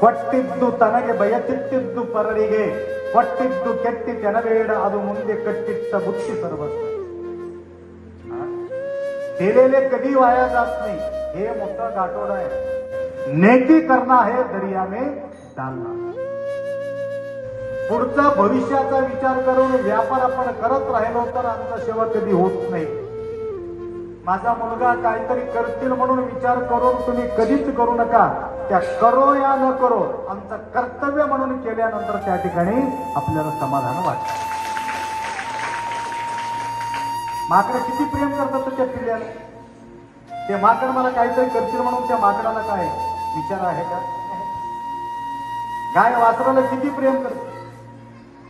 ಕೊಟ್ಟಿದ್ದು ತನಗೆ ಬಯಸಿಟ್ಟಿದ್ದು ಪರರಿಗೆ, ಕೊಟ್ಟಿದ್ದು ಕೆಟ್ಟಿತೆನಬೇಡ ಅದು ಮುಂದೆ कट्टिट्ट बुद्धी सर्वस्व. केलेले कधी वाया जात नाही, हे मोठं गाठोड आहे. नेकी करना है दरिया में डालना. पुढचा भविष्याचा विचार करून व्यापार आपण करत राहिलो तर आमचा सेवा कधी होत नाही. माझा मुलगा काहीतरी करतील म्हणून विचार करून तुम्ही कधीच करू नका. त्या करो या न करो आमचं कर्तव्य म्हणून केल्यानंतर त्या ठिकाणी आपल्याला समाधान वाटतं. माकड किती प्रेम करतात त्या पिल्ल्याला. ते माकड मला काहीतरी करतील म्हणून त्या माकडाला काय विचार आहे का? गाय वासराला किती प्रेम करते.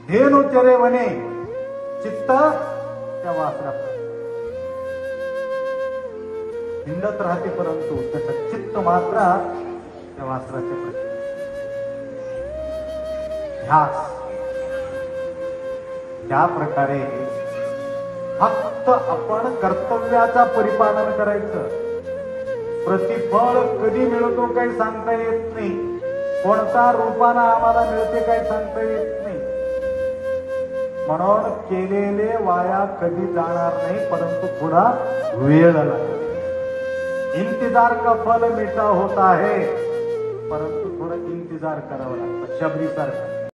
धेनु चरे वने चित्त त्या वासरा हिंडत राहते, परंतु त्याचं चित्त मात्र त्या वासराच्या प्रती. ध्यास त्या प्रकारे फक्त आपण कर्तव्याचा परिपालन करायचं. प्रतिफळ कधी मिळतो काही सांगता येत नाही. कोणत्या रूपानं आम्हाला मिळते काही सांगता येत नाही. म्हणून केलेले वाया कधी जाणार नाही, परंतु थोडा वेळ लागेल. इंतजार का फल मीठा होता है, परंतु थोडं इंतजार करावं लागतं. शबरी सारखं